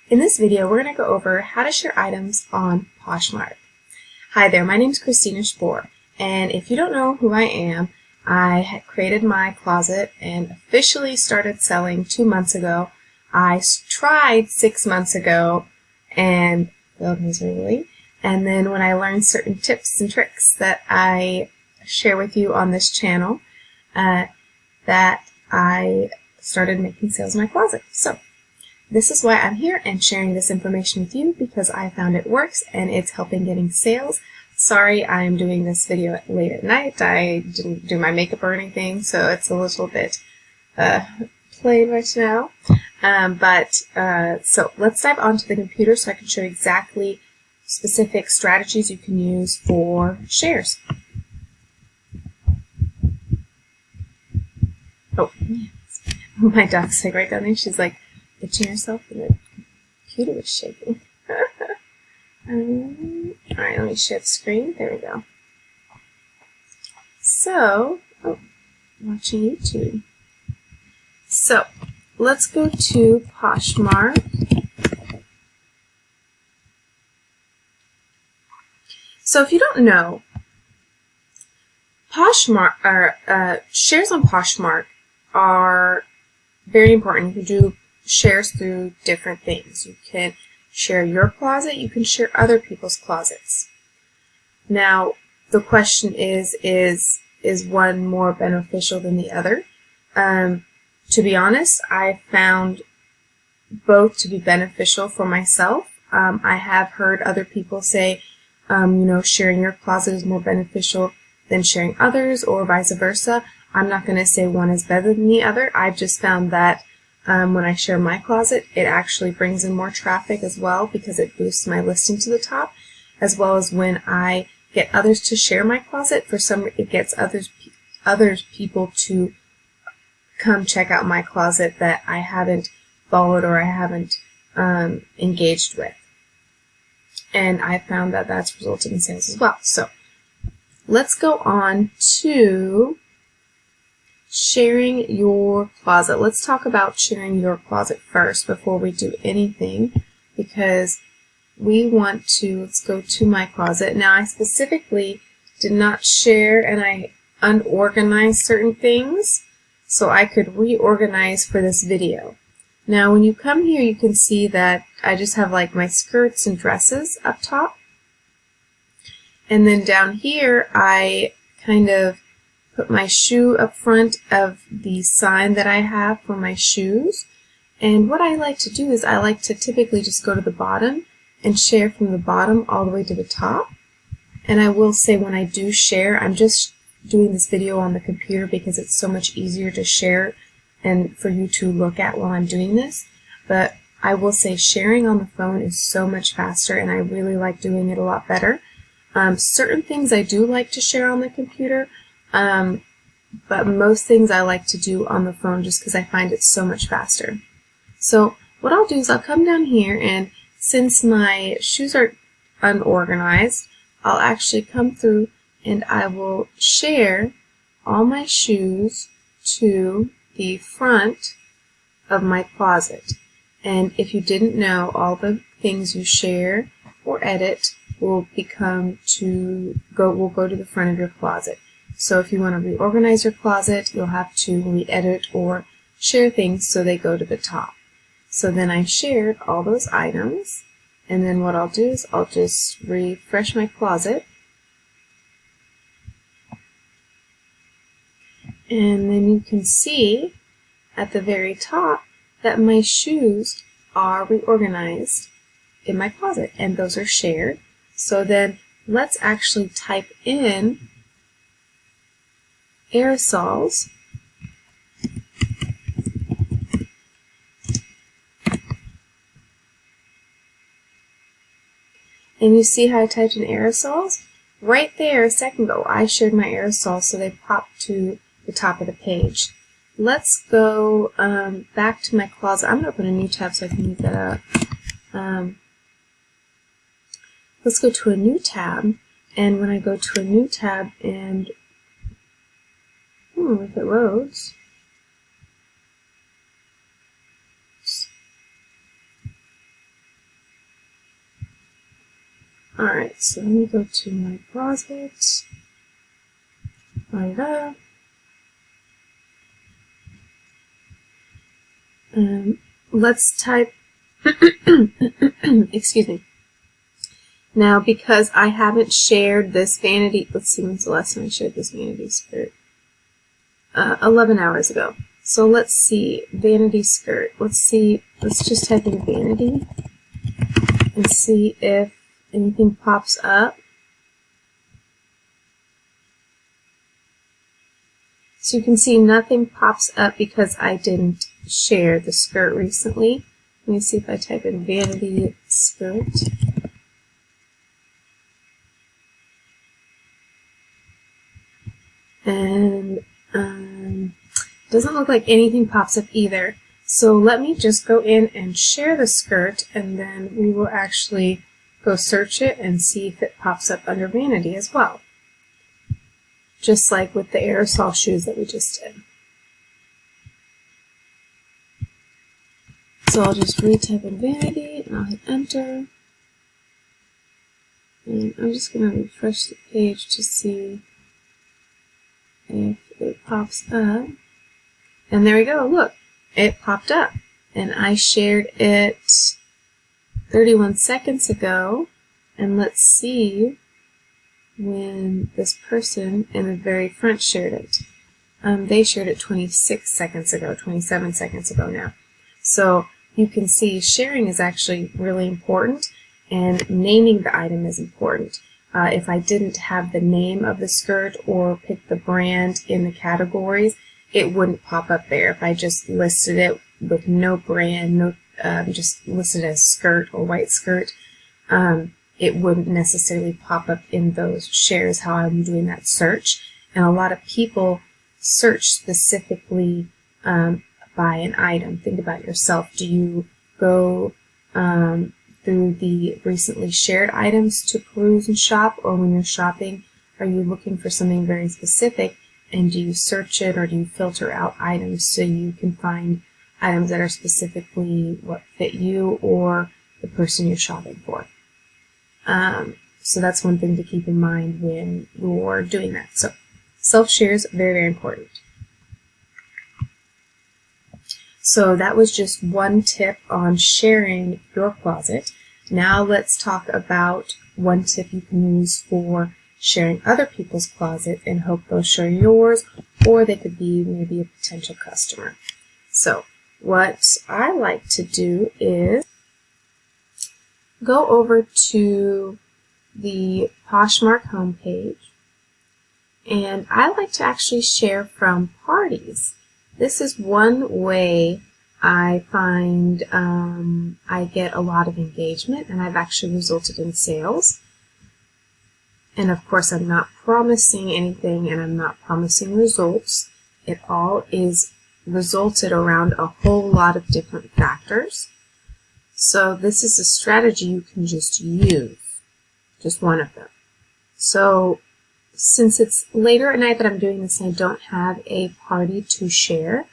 In this video, we're going to go over how to share items on Poshmark. Hi there, my name is Christinaspohr, and if you don't know who I am, I had created my closet and officially started selling 2 months ago. I tried 6 months ago and failed miserably, and then when I learned certain tips and tricks that I share with you on this channel, that I started making sales in my closet. So this is why I'm here and sharing this information with you, because I found it works and it's helping getting sales. Sorry, I'm doing this video late at night. I didn't do my makeup or anything, so it's a little bit plain right now. So let's dive onto the computer so I can show you exactly specific strategies you can use for shares. Oh, yes. My dog's like right down there. She's like itching herself, and the computer was shaking. Alright, let me share the screen. There we go. So, watching YouTube. So, let's go to Poshmark. So, if you don't know, shares on Poshmark are very important. You can do shares through different things. You can share your closet, you can share other people's closets. Now, the question is one more beneficial than the other? To be honest, I found both to be beneficial for myself. I have heard other people say, sharing your closet is more beneficial than sharing others, or vice versa. I'm not going to say one is better than the other. I've just found that when I share my closet, it actually brings in more traffic as well, because it boosts my listing to the top, as well as when I get others to share my closet, it gets other people to come check out my closet that I haven't followed or I haven't engaged with. And I found that that's resulted in sales as well. So let's go on to sharing your closet. Let's talk about sharing your closet first before we do anything, because we want to, let's go to my closet. Now, I specifically did not share, and I unorganized certain things so I could reorganize for this video. Now, when you come here, you can see that I just have like my skirts and dresses up top. And then down here, I kind of put my shoe up front of the sign that I have for my shoes. And what I like to do is I like to typically just go to the bottom and share from the bottom all the way to the top. And I will say, when I do share, I'm just doing this video on the computer because it's so much easier to share and for you to look at while I'm doing this. But I will say sharing on the phone is so much faster, and I really like doing it a lot better. Certain things I do like to share on the computer, but most things I like to do on the phone just because I find it so much faster. So what I'll do is I'll come down here, and since my shoes are unorganized, I'll actually come through and I will share all my shoes to the front of my closet. And if you didn't know, all the things you share or edit will go to the front of your closet. So if you want to reorganize your closet, you'll have to re-edit or share things so they go to the top. So then I shared all those items, and then what I'll do is I'll just refresh my closet, and then you can see at the very top that my shoes are reorganized in my closet, and those are shared. So then let's actually type in aerosols . And you see how I typed in aerosols? Right there a second ago, I shared my aerosols, so they popped to the top of the page. Let's go back to my closet. I'm going to open a new tab so I can leave that up. Let's go to a new tab, and when I go to a new tab, and if it loads, Alright, so let me go to my closet. Let's type, excuse me. Now, because I haven't shared this vanity, let's see when's the last time I shared this vanity skirt. 11 hours ago. So let's see, vanity skirt. Let's just type in vanity and see if anything pops up. So you can see nothing pops up because I didn't share the skirt recently. Let me see if I type in vanity skirt. And doesn't look like anything pops up either. So let me just go in and share the skirt, and then we will actually go search it and see if it pops up under vanity as well. Just like with the aerosol shoes that we just did. So I'll just retype in vanity and I'll hit enter. And I'm just going to refresh the page to see if it pops up. And there we go, look, it popped up. And I shared it 31 seconds ago. And let's see when this person in the very front shared it. They shared it 26 seconds ago, 27 seconds ago now. So you can see sharing is actually really important, and naming the item is important. If I didn't have the name of the skirt or pick the brand in the categories, it wouldn't pop up there. If I just listed it with no brand, just listed as skirt or white skirt, it wouldn't necessarily pop up in those shares how I'm doing that search. And a lot of people search specifically by an item. Think about yourself. Do you go through the recently shared items to peruse and shop, or when you're shopping, are you looking for something very specific, and do you search it, or do you filter out items so you can find items that are specifically what fit you or the person you're shopping for? So that's one thing to keep in mind when you're doing that. So self-share is very, very important. So that was just one tip on sharing your closet. Now let's talk about one tip you can use for sharing other people's closet and hope they'll share yours, or they could be maybe a potential customer. So what I like to do is go over to the Poshmark homepage, and I like to actually share from parties. This is one way I find I get a lot of engagement, and I've actually resulted in sales. And of course, I'm not promising anything, and I'm not promising results. It all is resulted around a whole lot of different factors. So this is a strategy you can just use, just one of them. So since it's later at night that I'm doing this and I don't have a party to share,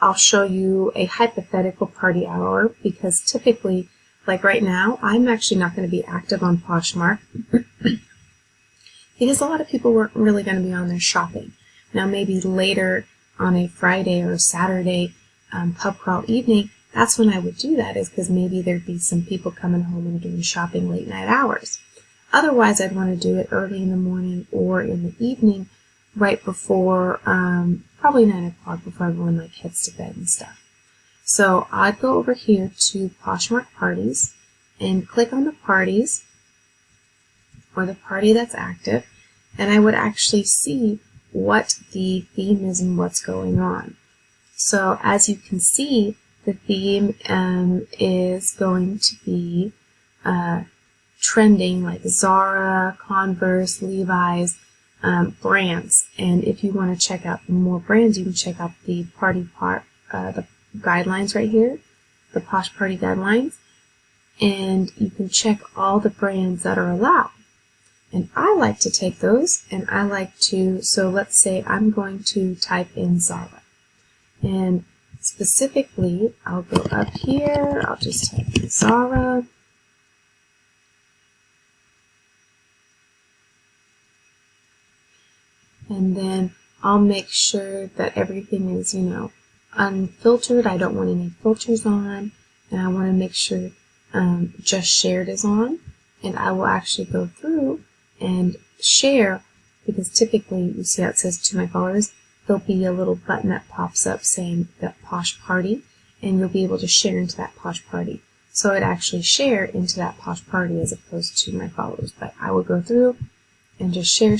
I'll show you a hypothetical party hour, because typically, like right now, I'm actually not going to be active on Poshmark because a lot of people weren't really going to be on there shopping. Now maybe later on a Friday or a Saturday pub crawl evening, that's when I would do that, is because maybe there'd be some people coming home and doing shopping late night hours. Otherwise, I'd want to do it early in the morning or in the evening, right before, probably 9 o'clock, before everyone heads to bed and stuff. So I'd go over here to Poshmark Parties and click on the parties, or the party that's active, and I would actually see what the theme is and what's going on. So as you can see, the theme is going to be trending, like Zara, Converse, Levi's, brands. And if you want to check out more brands, you can check out the the guidelines right here, the Posh Party guidelines, and you can check all the brands that are allowed. And I like to take those, and I like to, so let's say I'm going to type in Zara. And specifically, I'll go up here, I'll just type in Zara. and then I'll make sure that everything is, unfiltered. I don't want any filters on, and I want to make sure just shared is on, and I will actually go through and share, because typically you see how it says to my followers, there'll be a little button that pops up saying that Posh Party, and you'll be able to share into that Posh Party. So I'd actually share into that Posh Party as opposed to my followers, but I would go through and just share.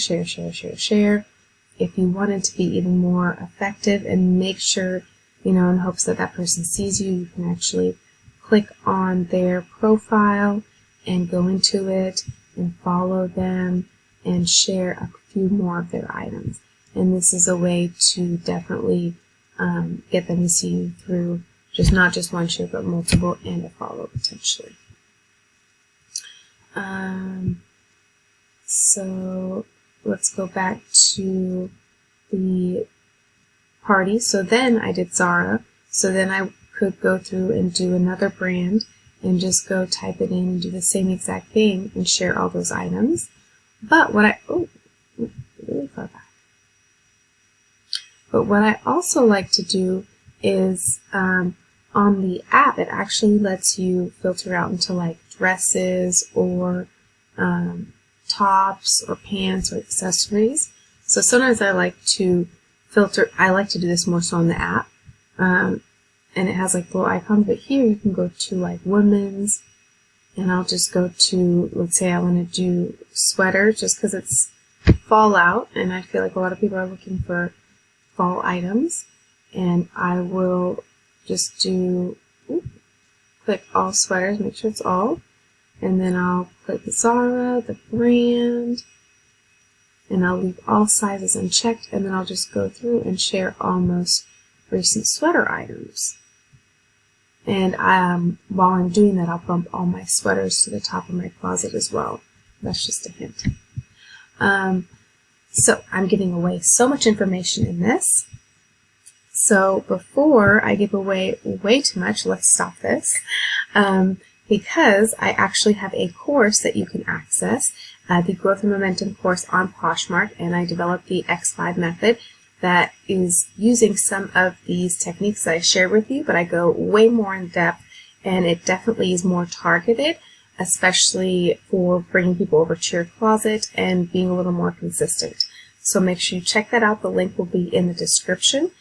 If you wanted to be even more effective and make sure, in hopes that that person sees you, you can actually click on their profile and go into it and follow them and share a few more of their items. And this is a way to definitely get them to see you through not just one share, but multiple and a follow potentially. So let's go back to the party. So then I did Zara. So then I could go through and do another brand and just go type it in and do the same exact thing and share all those items. But really far back. But what I also like to do is on the app, it actually lets you filter out into like dresses or tops or pants or accessories. So sometimes I like to filter, I like to do this more so on the app. And it has like little icons, but here you can go to like women's, and I'll just go to, let's say I want to do sweaters just because it's fall out, and I feel like a lot of people are looking for fall items, and I will just do, click all sweaters, make sure it's all, and then I'll click Zara, the brand, and I'll leave all sizes unchecked, and then I'll just go through and share all most recent sweater items. And while I'm doing that, I'll bump all my sweaters to the top of my closet as well. That's just a hint. So I'm giving away so much information in this. So before I give away way too much, let's stop this. Because I actually have a course that you can access, the Growth and Momentum course on Poshmark, and I developed the X5 method that is using some of these techniques that I shared with you, but I go way more in depth, and it definitely is more targeted, especially for bringing people over to your closet and being a little more consistent. So make sure you check that out. The link will be in the description.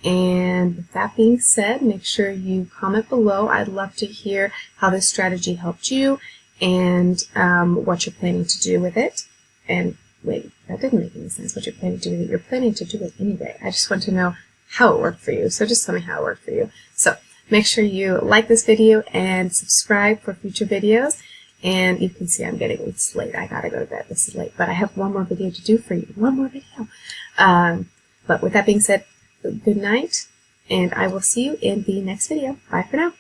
And with that being said, make sure you comment below. I'd love to hear how this strategy helped you and what you're planning to do with it. And wait, that didn't make any sense. What you're planning to do with it. You're planning to do it anyway. I just want to know how it worked for you. So just tell me how it worked for you. So make sure you like this video and subscribe for future videos. And you can see it's late. I gotta go to bed. This is late. But I have one more video to do for you. One more video. But with that being said, good night, and I will see you in the next video. Bye for now.